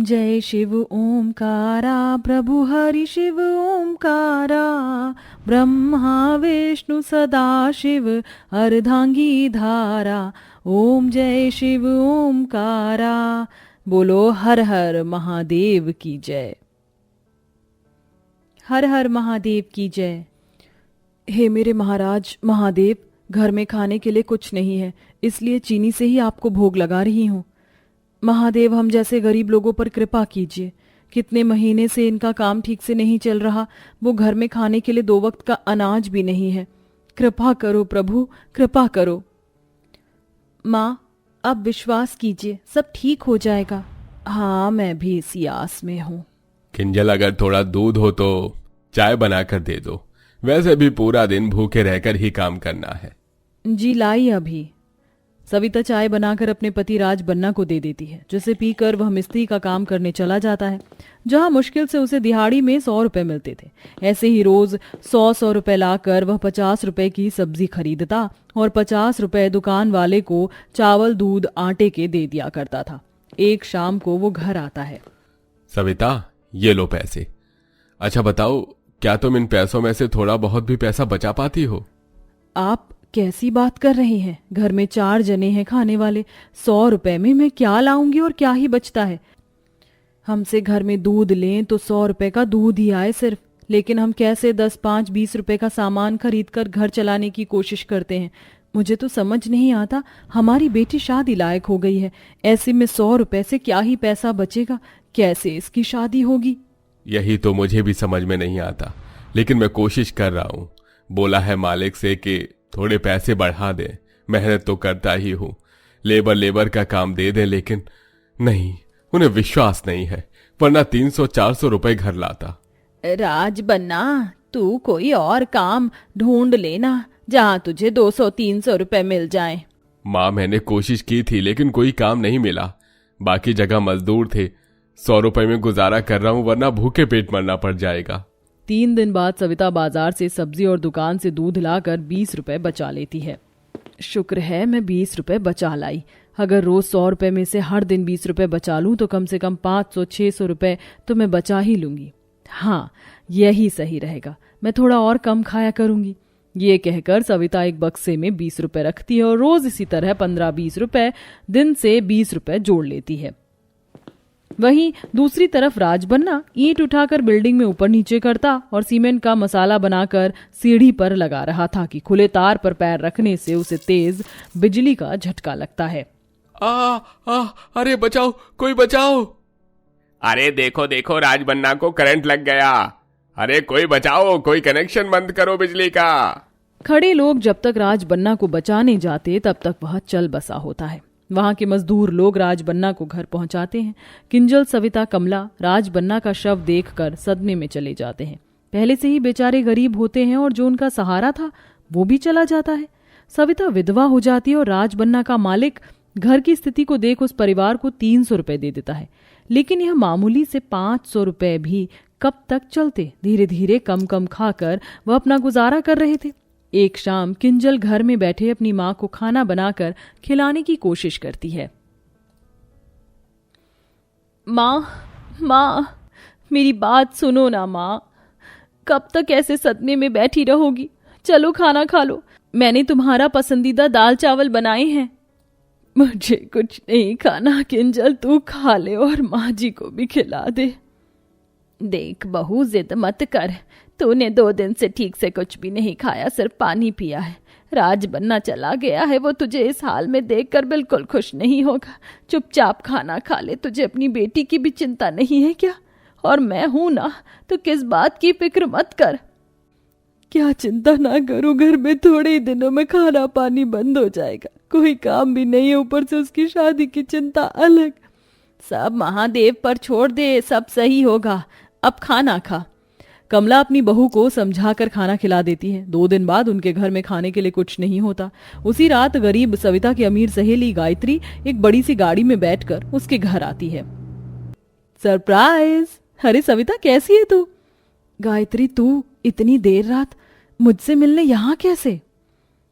जय शिव ओमकारा, प्रभु हरि शिव ओमकारा, ब्रह्मा विष्णु सदा शिव अर्धांगी धारा। ओम जय शिव ओमकारा। बोलो हर हर महादेव की जय। हर हर महादेव की जय। हे मेरे महाराज महादेव, घर में खाने के लिए कुछ नहीं है, इसलिए चीनी से ही आपको भोग लगा रही हूँ। महादेव, हम जैसे गरीब लोगों पर कृपा कीजिए। कितने महीने से इनका काम ठीक से नहीं चल रहा, वो घर में खाने के लिए 2 वक्त का अनाज भी नहीं है। कृपा करो प्रभु, कृपा करो। माँ, अब विश्वास कीजिए, सब ठीक हो जाएगा। हाँ, मैं भी इसी आस में हूँ। किंजल, अगर थोड़ा दूध हो तो चाय बनाकर दे दो। वैसे भी पूरा दिन भूखे रहकर ही काम करना है। जी लाई अभी। सविता चाय बनाकर अपने पति राज बन्ना को दे देती है, जिसे पीकर वह मिस्त्री का काम करने चला जाता है, जहां मुश्किल से उसे दिहाड़ी में 100 रुपए मिलते थे। ऐसे ही रोज 100 रुपए लाकर वह 50 रुपए की सब्जी खरीदता और 50 रुपए दुकान वाले को चावल दूध आटे के दे दिया करता था। एक शाम को वो घर आता है। सविता, ये लो पैसे। अच्छा बताओ, क्या तुम इन पैसों में से थोड़ा बहुत भी पैसा बचा पाती हो? आप कैसी बात कर रहे हैं? घर में 4 जने हैं खाने वाले, 100 रुपए में मैं क्या लाऊंगी और क्या ही बचता है। हमसे घर में दूध लें तो 100 रुपए का दूध ही आए सिर्फ, लेकिन हम कैसे 10, 5, 20 रुपए का सामान खरीद कर घर चलाने की कोशिश करते हैं। मुझे तो समझ नहीं आता। हमारी बेटी शादी लायक हो गई है, ऐसे में 100 रुपए से क्या ही पैसा बचेगा, कैसे इसकी शादी होगी? यही तो मुझे भी समझ में नहीं आता, लेकिन मैं कोशिश कर रहा हूँ। बोला है मालिक से कि थोड़े पैसे बढ़ा दे। मेहनत तो करता ही हूँ, लेबर का काम दे दे, लेकिन नहीं, उन्हें विश्वास नहीं है, वरना 300-400 रुपए घर लाता। राज बन्ना, तू कोई और काम ढूंढ लेना जहाँ तुझे 200-300 रुपए मिल जाएं। माँ, मैंने कोशिश की थी लेकिन कोई काम नहीं मिला। बाकी जगह मजदूर थे। 100 रुपए में गुजारा कर रहा हूँ, वरना भूखे पेट मरना पड़ जाएगा। 3 दिन बाद सविता बाजार से सब्जी और दुकान से दूध लाकर 20 रुपए बचा लेती है। शुक्र है मैं 20 रुपए बचा लाई। अगर रोज 100 रुपए में से हर दिन 20 रुपए बचा लूं तो कम से कम 500-600 रुपए तो मैं बचा ही लूंगी। हाँ, यही सही रहेगा, मैं थोड़ा और कम खाया करूंगी। ये कहकर सविता एक बक्से में 20 रुपए रखती है और रोज इसी तरह 15-20 रुपए दिन से 20 रुपए जोड़ लेती है। वहीं दूसरी तरफ राज बन्ना ईंट उठाकर बिल्डिंग में ऊपर नीचे करता और सीमेंट का मसाला बनाकर सीढ़ी पर लगा रहा था कि खुले तार पर पैर रखने से उसे तेज बिजली का झटका लगता है। अरे बचाओ, कोई बचाओ। अरे देखो देखो, राज बन्ना को करंट लग गया। अरे कोई बचाओ, कोई कनेक्शन बंद करो बिजली का। खड़े लोग जब तक राज बन्ना को बचाने जाते तब तक वह चल बसा होता है। वहां के मजदूर लोग राज बन्ना को घर पहुंचाते हैं। किंजल, सविता, कमला राज बन्ना का शव देखकर सदमे में चले जाते हैं। पहले से ही बेचारे गरीब होते हैं और जो उनका सहारा था वो भी चला जाता है। सविता विधवा हो जाती है और राज बन्ना का मालिक घर की स्थिति को देख उस परिवार को 300 रुपए दे देता है। लेकिन यह मामूली से 500 रुपए भी कब तक चलते? धीरे धीरे कम कम खाकर वह अपना गुजारा कर रहे थे। एक शाम किंजल घर में बैठे अपनी माँ को खाना बनाकर खिलाने की कोशिश करती है। माँ, मेरी बात सुनो ना माँ, कब तक ऐसे सदमे में बैठी रहोगी? चलो खाना खा लो, मैंने तुम्हारा पसंदीदा दाल चावल बनाए हैं। मुझे कुछ नहीं खाना किंजल, तू खा ले और माँ जी को भी खिला दे। देख बहू, जिद मत कर, तूने 2 दिन से ठीक से कुछ भी नहीं खाया, सिर्फ पानी पिया है। राज बन्ना चला गया है, वो तुझे इस हाल में देखकर बिल्कुल खुश नहीं होगा। चुपचाप खाना खा ले, तुझे अपनी बेटी की भी चिंता नहीं है क्या? और मैं हूं ना, तो किस बात की फिक्र मत कर। क्या चिंता ना करो, घर में थोड़े ही दिनों में खाना पानी बंद हो जाएगा, कोई काम भी नहीं है, ऊपर से उसकी शादी की चिंता अलग। सब महादेव पर छोड़ दे, सब सही होगा, अब खाना खा। कमला अपनी बहू को समझाकर खाना खिला देती है। 2 दिन बाद उनके घर में खाने के लिए कुछ नहीं होता। उसी रात गरीब सविता की अमीर सहेली गायत्री एक बड़ी सी गाड़ी में बैठकर उसके घर आती है। सरप्राइज! अरे सविता, कैसी है तू? गायत्री, तू इतनी देर रात मुझसे मिलने यहाँ कैसे?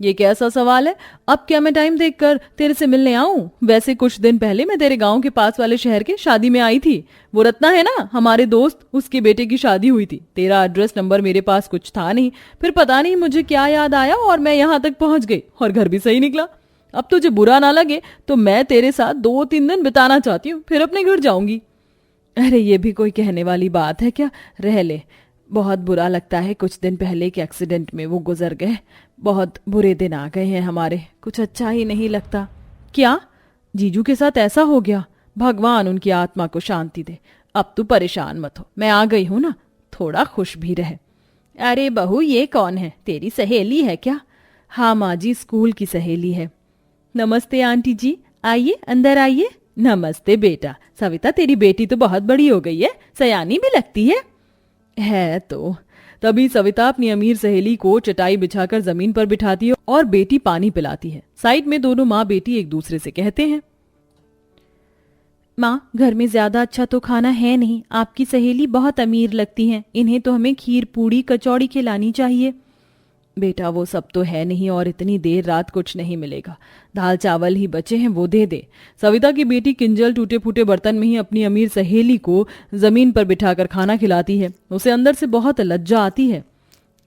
ये कैसा सवाल है? अब क्या मैं टाइम देखकर तेरे से मिलने आऊं? वैसे कुछ दिन पहले मैं तेरे गांव के पास वाले शहर के शादी में आई थी। वो रत्ना है ना, हमारे दोस्त, उसके बेटे की शादी हुई थी। तेरा एड्रेस नंबर मेरे पास कुछ था नहीं, फिर पता नहीं मुझे क्या याद आया और मैं यहाँ तक पहुंच गई और घर भी सही निकला। अब तुझे बुरा ना लगे तो मैं तेरे साथ 2-3 दिन बिताना चाहती हूँ, फिर अपने घर जाऊंगी। अरे ये भी कोई कहने वाली बात है क्या? रह ले। बहुत बुरा लगता है, कुछ दिन पहले के एक्सीडेंट में वो गुजर गए। बहुत बुरे दिन आ गए हैं हमारे, कुछ अच्छा ही नहीं लगता। क्या जीजू के साथ ऐसा हो गया? भगवान उनकी आत्मा को शांति दे। अब तू परेशान मत हो, मैं आ गई हूं ना, थोड़ा खुश भी रहे। अरे बहू, ये कौन है? तेरी सहेली है क्या? हाँ माँ जी, स्कूल की सहेली है। नमस्ते आंटी जी, आइए अंदर आइए। नमस्ते बेटा। सविता, तेरी बेटी तो बहुत बड़ी हो गई है, सयानी भी लगती है तो। तभी सविता अपनी अमीर सहेली को चटाई बिछाकर जमीन पर बिठाती है और बेटी पानी पिलाती है। साइड में दोनों माँ बेटी एक दूसरे से कहते हैं, माँ, घर में ज्यादा अच्छा तो खाना है नहीं, आपकी सहेली बहुत अमीर लगती हैं, इन्हें तो हमें खीर पूड़ी कचौड़ी खिलानी चाहिए। बेटा वो सब तो है नहीं और इतनी देर रात कुछ नहीं मिलेगा, दाल चावल ही बचे हैं, वो दे दे। सविता की बेटी किंजल टूटे फूटे बर्तन में ही अपनी अमीर सहेली को जमीन पर बिठाकर खाना खिलाती है। उसे अंदर से बहुत लज्जा आती है।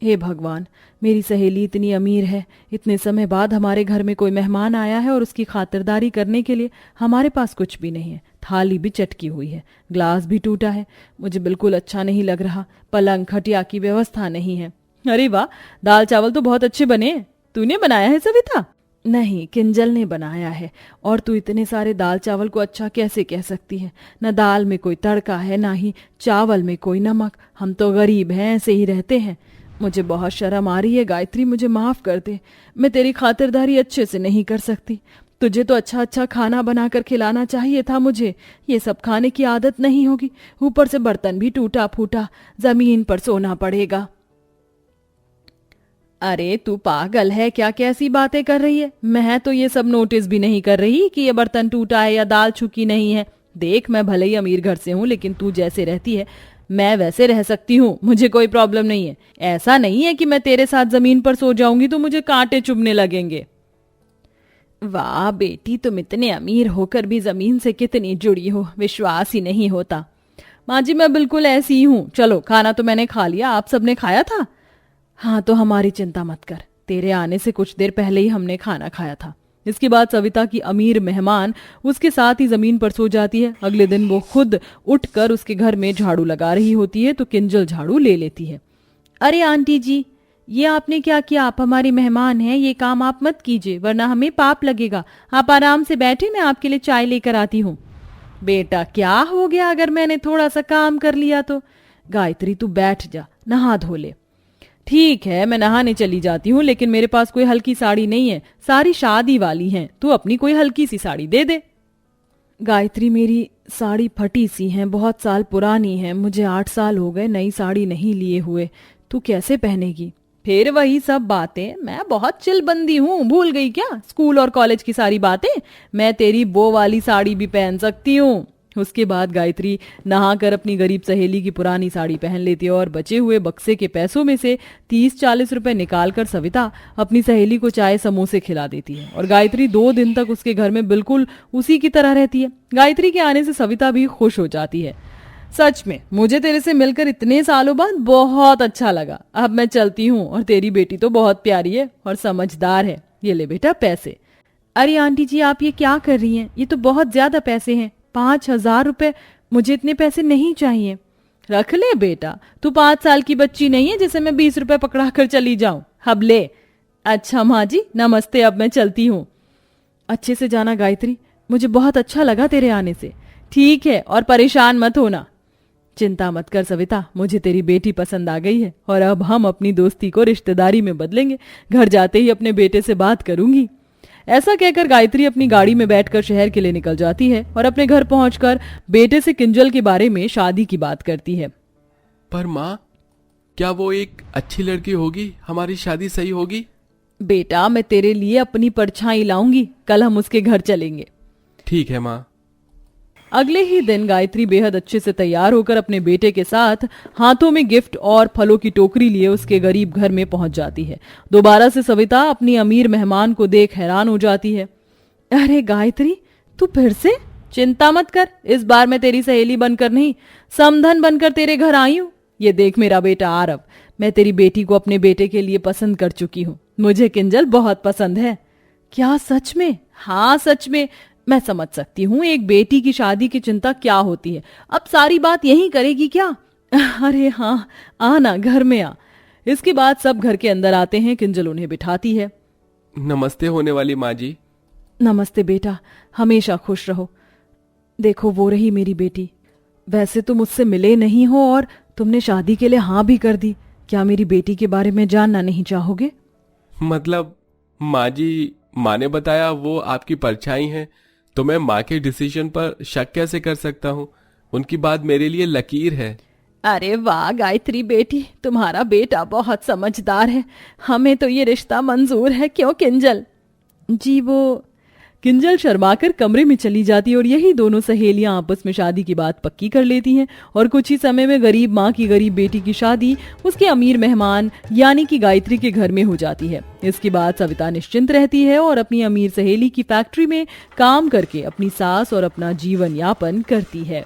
हे भगवान, मेरी सहेली इतनी अमीर है, इतने समय बाद हमारे घर में कोई मेहमान आया है और उसकी खातिरदारी करने के लिए हमारे पास कुछ भी नहीं है। थाली भी चटकी हुई है, ग्लास भी टूटा है। मुझे बिल्कुल अच्छा नहीं लग रहा। पलंग खटिया की व्यवस्था नहीं है। अरे वाह, दाल चावल तो बहुत अच्छे बने। तूने बनाया है सविता? नहीं, किंजल ने बनाया है। और तू इतने सारे दाल चावल को अच्छा कैसे कह सकती है? न दाल में कोई तड़का है, ना ही चावल में कोई नमक। हम तो गरीब हैं, ऐसे ही रहते हैं। मुझे बहुत शर्म आ रही है गायत्री, मुझे माफ कर दे। मैं तेरी खातिरदारी अच्छे से नहीं कर सकती। तुझे तो अच्छा अच्छा खाना बनाकर खिलाना चाहिए था मुझे। ये सब खाने की आदत नहीं होगी। ऊपर से बर्तन भी टूटा फूटा, जमीन पर सोना पड़ेगा। अरे तू पागल है क्या? कैसी बातें कर रही है? मैं तो ये सब नोटिस भी नहीं कर रही कि ये बर्तन टूटा है या दाल छुकी नहीं है। देख, मैं भले ही अमीर घर से हूँ, लेकिन तू जैसे रहती है मैं वैसे रह सकती हूँ, मुझे कोई प्रॉब्लम नहीं है। ऐसा नहीं है कि मैं तेरे साथ जमीन पर सो जाऊंगी तो मुझे कांटे चुभने लगेंगे। वाह बेटी, तुम इतने अमीर होकर भी जमीन से कितनी जुड़ी हो, विश्वास ही नहीं होता। माँ जी, मैं बिल्कुल ऐसी ही हूँ। चलो, खाना तो मैंने खा लिया, आप सबने खाया था? हाँ, तो हमारी चिंता मत कर, तेरे आने से कुछ देर पहले ही हमने खाना खाया था। इसके बाद सविता की अमीर मेहमान उसके साथ ही जमीन पर सो जाती है। अगले दिन वो खुद उठकर उसके घर में झाड़ू लगा रही होती है तो किंजल झाड़ू ले लेती है। अरे आंटी जी, ये आपने क्या किया? आप हमारी मेहमान हैं, ये काम आप मत कीजिए वरना हमें पाप लगेगा। आप आराम से बैठे, मैं आपके लिए चाय लेकर आती हूँ। बेटा, क्या हो गया अगर मैंने थोड़ा सा काम कर लिया तो? गायत्री, तू बैठ जा, नहा धो ले। ठीक है, मैं नहाने चली जाती हूँ, लेकिन मेरे पास कोई हल्की साड़ी नहीं है, सारी शादी वाली हैं। तू अपनी कोई हल्की सी साड़ी दे दे। गायत्री, मेरी साड़ी फटी सी है, बहुत साल पुरानी है, मुझे 8 साल हो गए नई साड़ी नहीं लिए हुए। तू कैसे पहनेगी? फिर वही सब बातें। मैं बहुत चिलबंदी हूँ, भूल गई क्या स्कूल और कॉलेज की सारी बातें? मैं तेरी वो वाली साड़ी भी पहन सकती हूँ। उसके बाद गायत्री नहाकर अपनी गरीब सहेली की पुरानी साड़ी पहन लेती है और बचे हुए बक्से के पैसों में से 30-40 रुपए निकालकर सविता अपनी सहेली को चाय समोसे खिला देती है। और गायत्री 2 दिन तक उसके घर में बिल्कुल उसी की तरह रहती है। गायत्री के आने से सविता भी खुश हो जाती है। सच में मुझे तेरे से मिलकर इतने सालों बाद बहुत अच्छा लगा। अब मैं चलती हूँ, और तेरी बेटी तो बहुत प्यारी है और समझदार है। ये ले बेटा पैसे। अरे आंटी जी, आप ये क्या कर रही हैं? ये तो बहुत ज्यादा पैसे हैं, 5,000 रुपए। मुझे इतने पैसे नहीं चाहिए। रख ले बेटा, तू 5 साल की बच्ची नहीं है जिसे मैं 20 रुपए पकड़ा कर चली जाऊं। अब ले। अच्छा माँ जी, नमस्ते, अब मैं चलती हूँ। अच्छे से जाना गायत्री, मुझे बहुत अच्छा लगा तेरे आने से। ठीक है, और परेशान मत होना। चिंता मत कर सविता, मुझे तेरी बेटी पसंद आ गई है और अब हम अपनी दोस्ती को रिश्तेदारी में बदलेंगे। घर जाते ही अपने बेटे से बात करूंगी। ऐसा कहकर गायत्री अपनी गाड़ी में बैठकर शहर के लिए निकल जाती है और अपने घर पहुंचकर बेटे से किंजल के बारे में शादी की बात करती है। पर माँ, क्या वो एक अच्छी लड़की होगी? हमारी शादी सही होगी? बेटा, मैं तेरे लिए अपनी परछाई लाऊंगी, कल हम उसके घर चलेंगे। ठीक है माँ। अगले ही दिन गायत्री बेहद अच्छे से तैयार होकर अपने बेटे के साथ हाथों में गिफ्ट और फलों की टोकरी लिए उसके गरीब घर में पहुंच जाती है। दोबारा से सविता अपनी अमीर मेहमान को देख हैरान हो जाती है। अरे गायत्री, तू फिर से? चिंता मत कर, इस बार मैं तेरी सहेली बनकर नहीं, समधन बनकर तेरे घर आई हूँ। ये देख मेरा बेटा आरव, मैं तेरी बेटी को अपने बेटे के लिए पसंद कर चुकी हूँ। मुझे किंजल बहुत पसंद है। क्या सच में? हाँ सच में। मैं समझ सकती हूँ एक बेटी की शादी की चिंता क्या होती है। अब सारी बात यही करेगी क्या? अरे हाँ, आना, घर में आ। इसके बाद सब घर के अंदर आते हैं। किंजल उन्हें बिठाती है। नमस्ते होने वाली माँ जी। नमस्ते बेटा, हमेशा खुश रहो। देखो, वो रही मेरी बेटी। वैसे तुम मुझसे मिले नहीं हो और तुमने शादी के लिए हाँ भी कर दी। क्या मेरी बेटी के बारे में जानना नहीं चाहोगे? मतलब माँ जी, माँ ने बताया वो आपकी परछाई हैं, तो मैं माँ के डिसीजन पर शक कैसे कर सकता हूँ? उनकी बात मेरे लिए लकीर है। अरे वाह गायत्री बेटी, तुम्हारा बेटा बहुत समझदार है। हमें तो ये रिश्ता मंजूर है, क्यों किंजल? जी वो। किंजल शर्माकर कमरे में चली जाती है और यही दोनों सहेलियां आपस में शादी की बात पक्की कर लेती हैं और कुछ ही समय में गरीब माँ की गरीब बेटी की शादी उसके अमीर मेहमान यानी कि गायत्री के घर में हो जाती है। इसके बाद सविता निश्चिंत रहती है और अपनी अमीर सहेली की फैक्ट्री में काम करके अपनी सास और अपना जीवन यापन करती है।